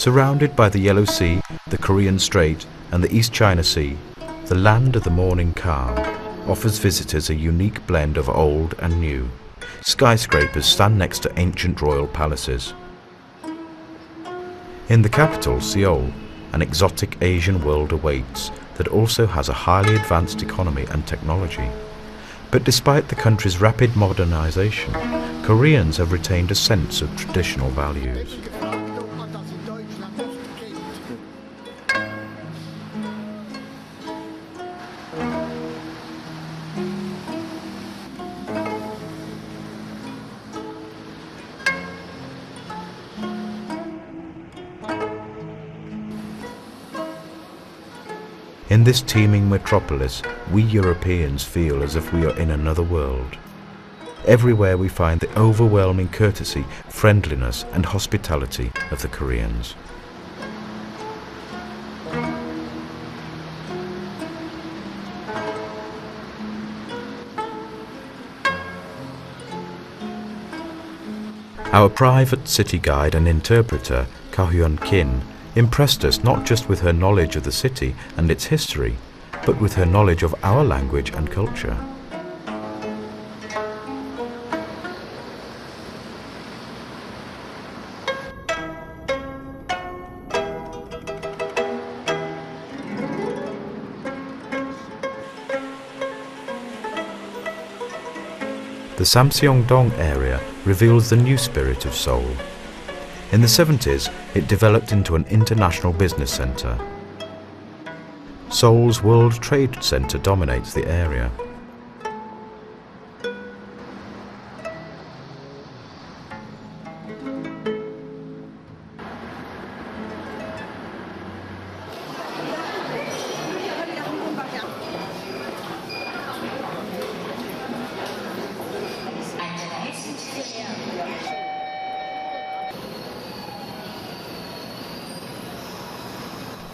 Surrounded by the Yellow Sea, the Korean Strait, and the East China Sea, the land of the morning calm offers visitors a unique blend of old and new. Skyscrapers stand next to ancient royal palaces. In the capital, Seoul, an exotic Asian world awaits that also has a highly advanced economy and technology. But despite the country's rapid modernization, Koreans have retained a sense of traditional values. In this teeming metropolis, we Europeans feel as if we are in another world. Everywhere we find the overwhelming courtesy, friendliness, and hospitality of the Koreans. Our private city guide and interpreter, Ka-hyun Kim, impressed us not just with her knowledge of the city and its history, but with her knowledge of our language and culture. The Samseong-dong area reveals the new spirit of Seoul. In the 70s, it developed into an international business centre. Seoul's World Trade Center dominates the area.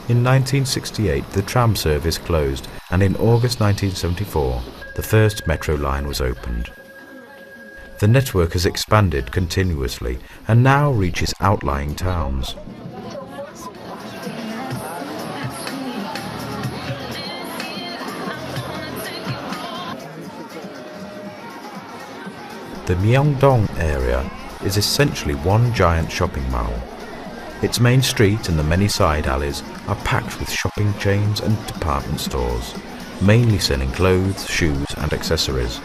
In 1968, the tram service closed, and in August 1974, the first metro line was opened. The network has expanded continuously and now reaches outlying towns. The Myeongdong area is essentially one giant shopping mall. Its main street and the many side alleys are packed with shopping chains and department stores, mainly selling clothes, shoes and accessories.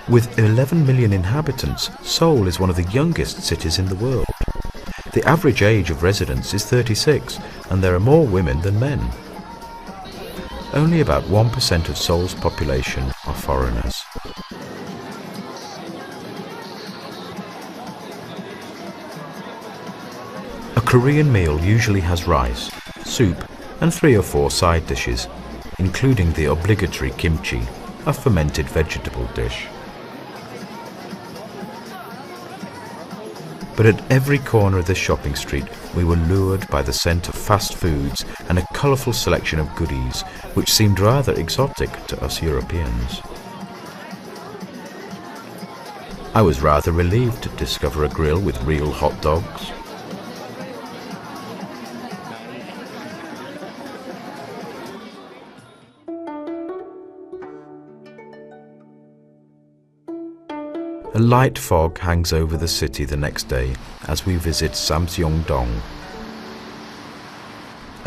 With 11 million inhabitants, Seoul is one of the youngest cities in the world. The average age of residents is 36, and there are more women than men. Only about 1% of Seoul's population are foreigners. A Korean meal usually has rice, soup, and 3 or 4 side dishes, including the obligatory kimchi, a fermented vegetable dish. But at every corner of this shopping street, we were lured by the scent of fast foods and a colourful selection of goodies, which seemed rather exotic to us Europeans. I was rather relieved to discover a grill with real hot dogs. A light fog hangs over the city the next day as we visit Samseong-dong.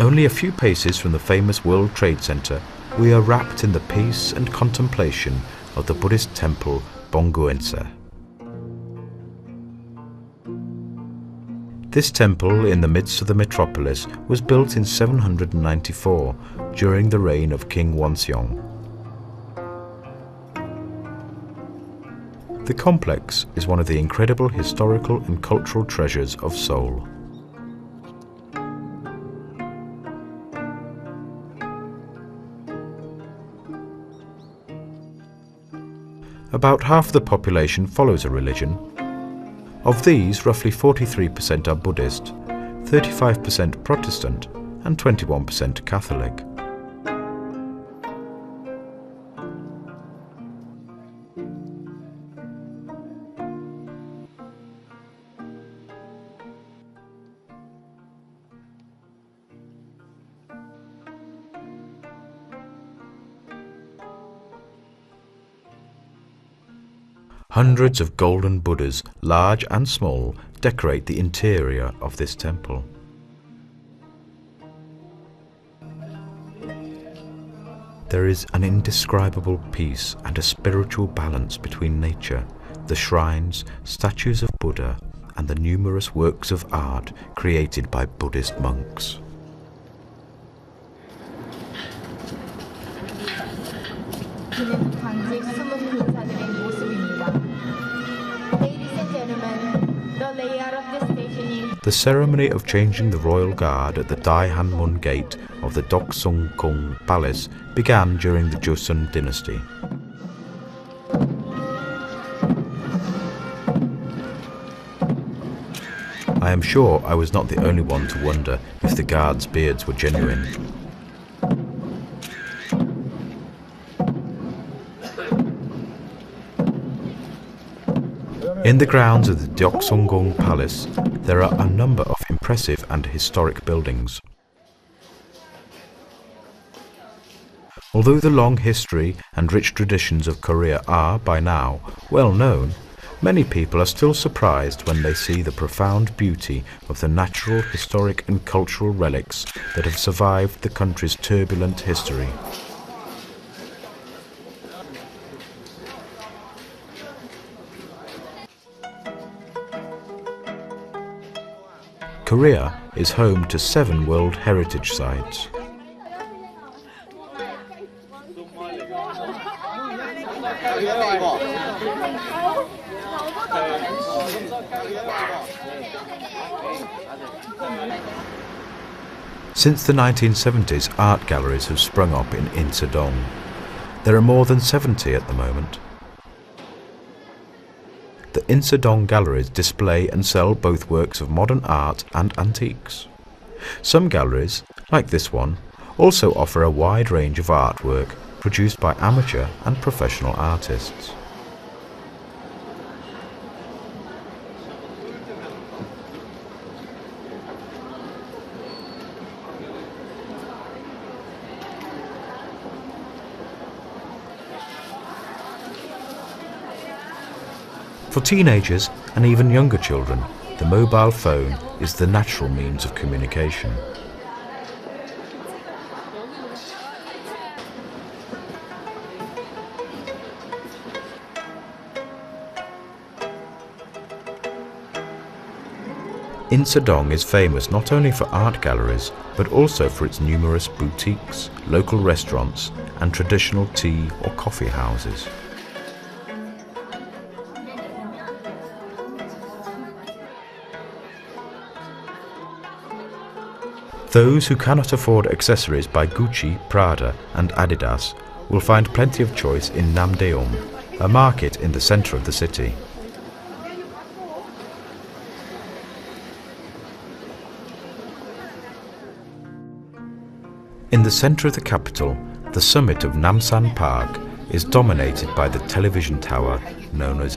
Only a few paces from the famous World Trade Center, we are wrapped in the peace and contemplation of the Buddhist temple Bongguense. This temple in the midst of the metropolis was built in 794 during the reign of King Wonseong. The complex is one of the incredible historical and cultural treasures of Seoul. About half the population follows a religion. Of these, roughly 43% are Buddhist, 35% Protestant, and 21% Catholic. Hundreds of golden Buddhas, large and small, decorate the interior of this temple. There is an indescribable peace and a spiritual balance between nature, the shrines, statues of Buddha, and the numerous works of art created by Buddhist monks. The ceremony of changing the royal guard at the Daihanmun gate of the Dokseonggung Palace began during the Joseon dynasty. I am sure I was not the only one to wonder if the guards' beards were genuine. In the grounds of the Dokseonggung Palace, there are a number of impressive and historic buildings. Although the long history and rich traditions of Korea are, by now, well known, many people are still surprised when they see the profound beauty of the natural, historic and cultural relics that have survived the country's turbulent history. Korea is home to 7 World Heritage Sites. Since the 1970s, art galleries have sprung up in Incheon. There are more than 70 at the moment. The Incheon galleries display and sell both works of modern art and antiques. Some galleries, like this one, also offer a wide range of artwork produced by amateur and professional artists. For teenagers and even younger children, the mobile phone is the natural means of communication. Incheon is famous not only for art galleries, but also for its numerous boutiques, local restaurants, and traditional tea or coffee houses. Those who cannot afford accessories by Gucci, Prada and Adidas will find plenty of choice in Namdaeum, a market in the centre of the city. In the centre of the capital, the summit of Namsan Park is dominated by the television tower known as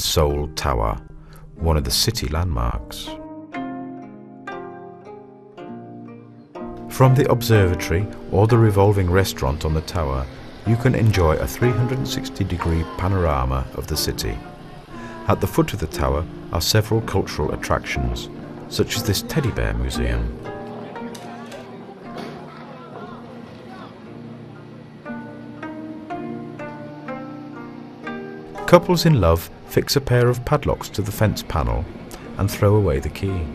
Seoul Tower, one of the city landmarks. From the observatory or the revolving restaurant on the tower, you can enjoy a 360-degree panorama of the city. At the foot of the tower are several cultural attractions, such as this teddy bear museum. Couples in love fix a pair of padlocks to the fence panel and throw away the key.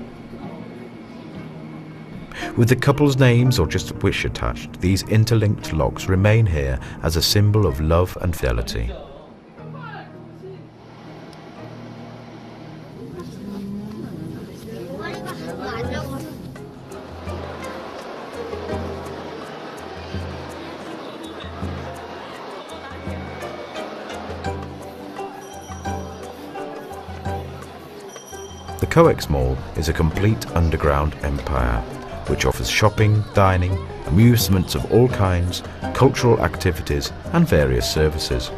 With the couple's names or just a wish attached, these interlinked locks remain here as a symbol of love and fidelity. The COEX Mall is a complete underground empire, which offers shopping, dining, amusements of all kinds, cultural activities and various services.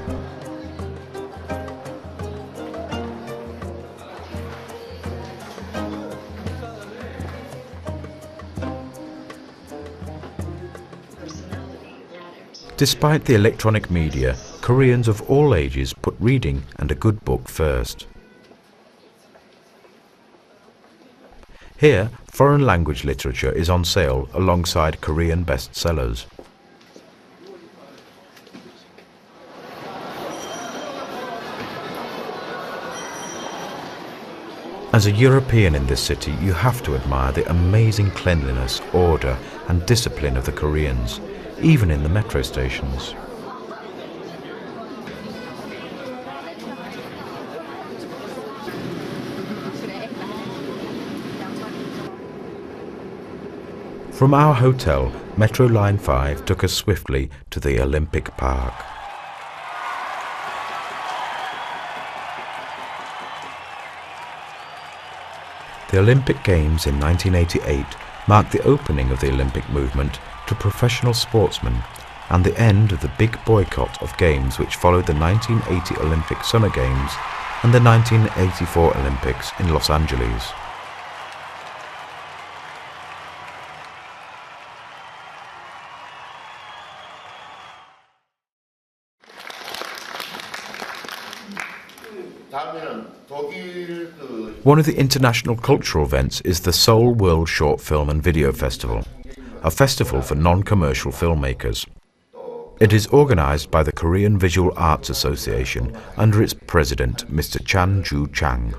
Despite the electronic media, Koreans of all ages put reading and a good book first. Here, foreign language literature is on sale alongside Korean bestsellers. As a European in this city, you have to admire the amazing cleanliness, order and discipline of the Koreans, even in the metro stations. From our hotel, Metro Line 5 took us swiftly to the Olympic Park. The Olympic Games in 1988 marked the opening of the Olympic movement to professional sportsmen and the end of the big boycott of games which followed the 1980 Olympic Summer Games and the 1984 Olympics in Los Angeles. One of the international cultural events is the Seoul World Short Film and Video Festival, a festival for non-commercial filmmakers. It is organized by the Korean Visual Arts Association under its president, Mr. Chan Joo-chang.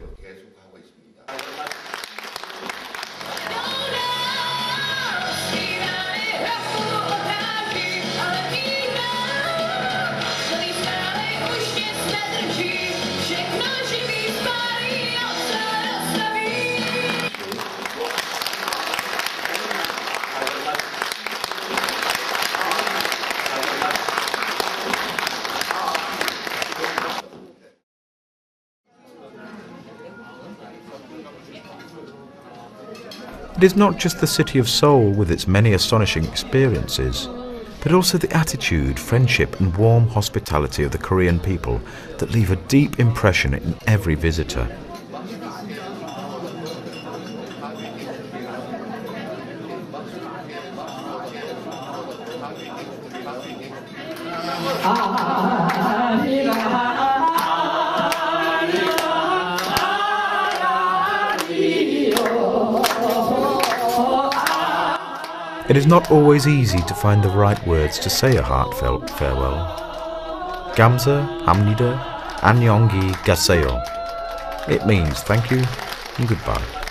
It is not just the city of Seoul with its many astonishing experiences, but also the attitude, friendship and warm hospitality of the Korean people that leave a deep impression in every visitor. It is not always easy to find the right words to say a heartfelt farewell. Gamsa, Hamnida, Annyeonggi Gaseo. It means thank you and goodbye.